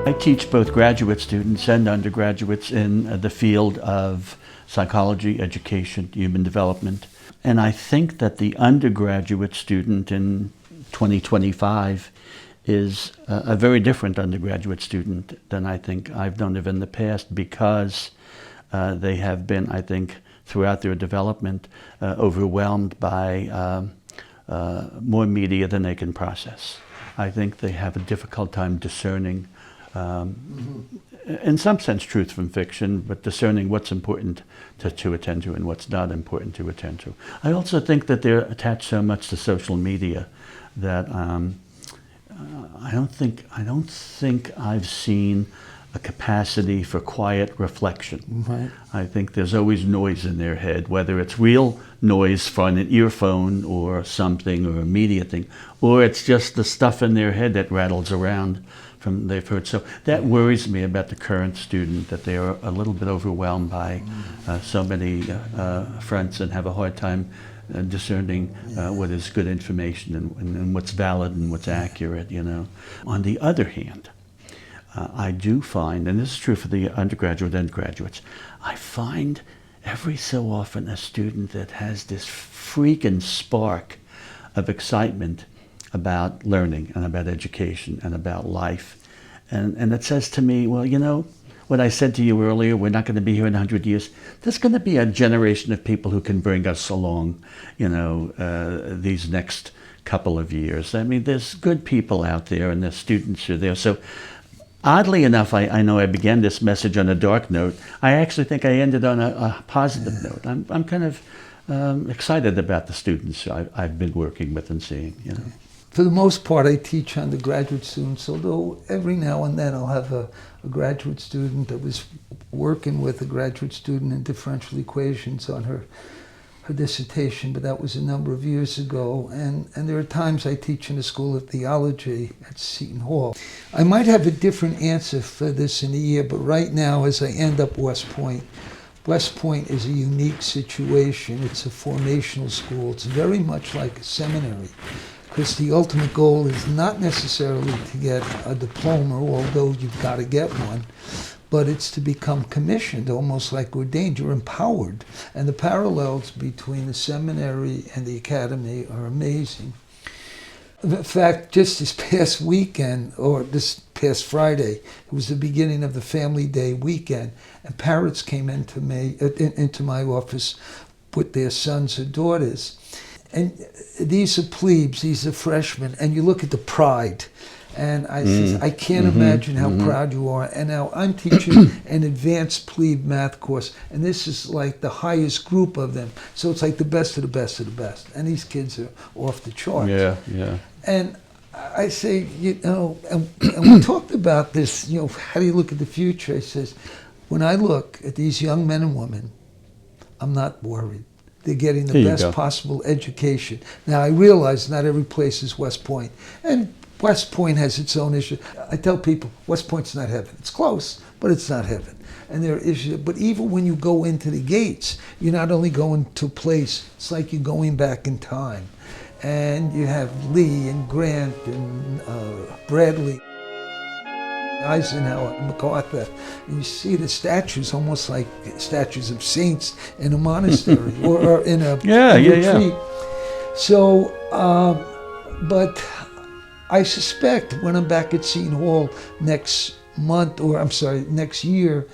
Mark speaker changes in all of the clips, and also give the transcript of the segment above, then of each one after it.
Speaker 1: I teach both graduate students and undergraduates in the field of psychology, education, human development. And I think that the undergraduate student in 2025 is a very different undergraduate student than I think I've known of in the past, because they have been, I think, throughout their development, overwhelmed by more media than they can process. I think they have a difficult time discerning, in some sense, truth from fiction, but discerning what's important to attend to and what's not important to attend to. I also think that they're attached so much to social media that I don't think I've seen a capacity for quiet reflection.
Speaker 2: Right.
Speaker 1: I think there's always noise in their head, whether it's real noise from an earphone or something or a media thing, or it's just the stuff in their head that rattles around from they've heard. So that worries me about the current student, that they are a little bit overwhelmed by so many fronts and have a hard time discerning what is good information and what's valid and what's accurate, you know. On the other hand, I do find, and this is true for the undergraduate and graduates, I find every so often a student that has this freakin' spark of excitement about learning and about education and about life. And it says to me, well, you know, what I said to you earlier, we're not going to be here in 100 years. There's going to be a generation of people who can bring us along, you know, these next couple of years. I mean, there's good people out there and the students are there. So oddly enough, I know I began this message on a dark note. I actually think I ended on a positive note. I'm kind of excited about the students I've been working with and seeing, you know.
Speaker 2: For the most part, I teach undergraduate students, although every now and then I'll have a graduate student that was working with a graduate student in differential equations on her dissertation, but that was a number of years ago. And there are times I teach in the School of Theology at Seton Hall. I might have a different answer for this in a year, but right now, as I end up West Point is a unique situation. It's a formational school. It's very much like a seminary, because the ultimate goal is not necessarily to get a diploma, although you've got to get one, but it's to become commissioned, almost like ordained. You're empowered. And the parallels between the seminary and the academy are amazing. In fact, just this past weekend, or this past Friday, it was the beginning of the Family Day weekend, and parents came into my office with their sons or daughters. And these are plebes, these are freshmen, and you look at the pride. And I says, I can't imagine how proud you are. And now I'm teaching an advanced plebe math course, and this is like the highest group of them. So it's like the best of the best of the best. And these kids are off the charts.
Speaker 1: Yeah, yeah.
Speaker 2: And I say, you know, and we talked about this, you know, how do you look at the future? I says, when I look at these young men and women, I'm not worried. They're getting the best possible education. Now, I realize not every place is West Point, and West Point has its own issue. I tell people, West Point's not heaven. It's close, but it's not heaven. And there are issues. But even when you go into the gates, you're not only going to a place, it's like you're going back in time. And you have Lee and Grant and Bradley, Eisenhower, and MacArthur, and you see the statues almost like statues of saints in a monastery or in a retreat. So, but I suspect when I'm back at Seton Hall next year,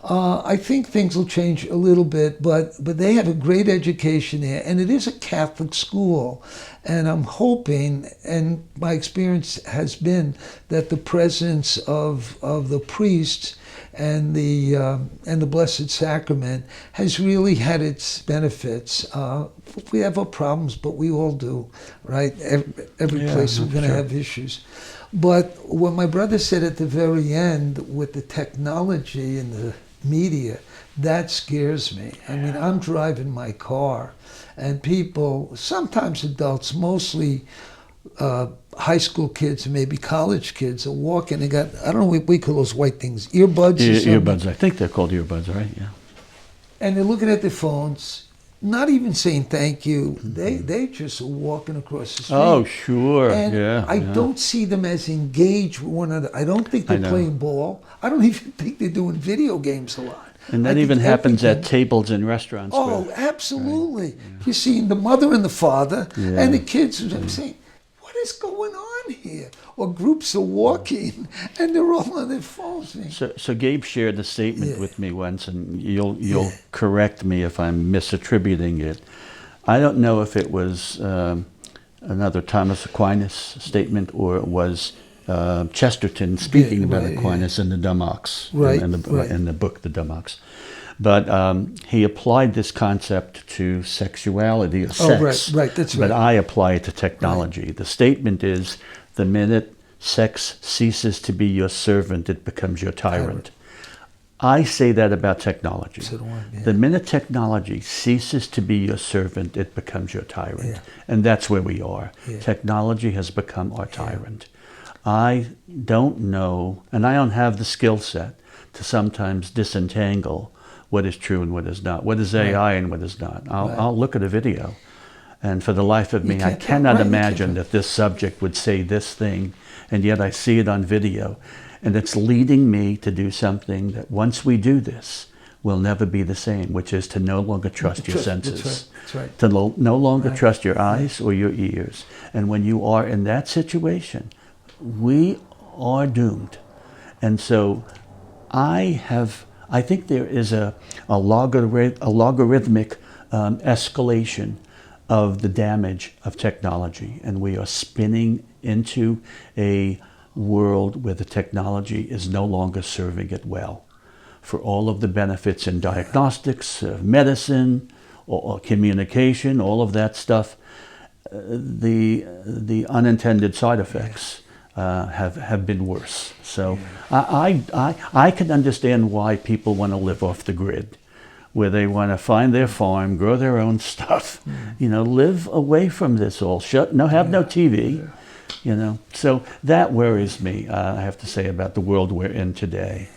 Speaker 2: I think things will change a little bit, but they have a great education there, and it is a Catholic school. And I'm hoping, and my experience has been, that the presence of the priests and the Blessed Sacrament has really had its benefits. We have our problems, but we all do, right? Every place we're going to have issues. But what my brother said at the very end with the technology and the media, that scares me. I mean, I'm driving my car, and people, sometimes adults, mostly high school kids and maybe college kids, are walking. They got, I don't know what we call those white things, earbuds or something.
Speaker 1: Earbuds, I think they're called earbuds, right? Yeah.
Speaker 2: And they're looking at their phones, not even saying thank you. They just are walking across the street.
Speaker 1: Oh, sure.
Speaker 2: And
Speaker 1: yeah.
Speaker 2: I
Speaker 1: yeah.
Speaker 2: don't see them as engaged with one another. I don't think
Speaker 1: I
Speaker 2: they're
Speaker 1: know.
Speaker 2: playing ball. I don't even think they're doing video games a lot.
Speaker 1: And
Speaker 2: I
Speaker 1: that
Speaker 2: think
Speaker 1: even happens at
Speaker 2: everything-
Speaker 1: tables in restaurants.
Speaker 2: Oh,
Speaker 1: where-
Speaker 2: absolutely. You're seeing the mother and the father
Speaker 1: Yeah.
Speaker 2: and the kids. I'm saying, what is going on here? Or groups are walking and they're all on their phones.
Speaker 1: So Gabe shared a statement
Speaker 2: Yeah.
Speaker 1: with me once, and you'll
Speaker 2: Yeah.
Speaker 1: correct me if I'm misattributing it. I don't know if it was another Thomas Aquinas statement or it was Chesterton speaking
Speaker 2: Yeah,
Speaker 1: about
Speaker 2: right,
Speaker 1: Aquinas in the Dumb Ox,
Speaker 2: Right,
Speaker 1: in
Speaker 2: right.
Speaker 1: the book The Dumb Ox. But he applied this concept to sexuality or sex.
Speaker 2: right, that's
Speaker 1: But
Speaker 2: right.
Speaker 1: I apply it to technology. The statement is, the minute sex ceases to be your servant, it becomes your tyrant. I say that about technology.
Speaker 2: So do I, yeah.
Speaker 1: The minute technology ceases to be your servant, it becomes your tyrant.
Speaker 2: Yeah.
Speaker 1: And that's where we are.
Speaker 2: Yeah.
Speaker 1: Technology has become our tyrant. I don't know, and I don't have the skill set to sometimes disentangle what is true and what is not, what is AI and what is not. I'll look at a video, and for the life of me, I
Speaker 2: can't tell,
Speaker 1: cannot
Speaker 2: right, you
Speaker 1: imagine
Speaker 2: can't.
Speaker 1: that this subject would say this thing, and yet I see it on video. And it's leading me to do something that once we do this, will never be the same, which is to no longer trust your senses.
Speaker 2: That's right.
Speaker 1: To no longer
Speaker 2: Right.
Speaker 1: trust your eyes or your ears. And when you are in that situation, we are doomed. And so I think there is a logarithmic escalation of the damage of technology. And we are spinning into a world where the technology is no longer serving it well. For all of the benefits in diagnostics, medicine, or communication, all of that stuff, the unintended side effects have been worse. So I can understand why people want to live off the grid, where they want to find their farm, grow their own stuff, live away from this all. Have no TV. So that worries me, I have to say, about the world we're in today.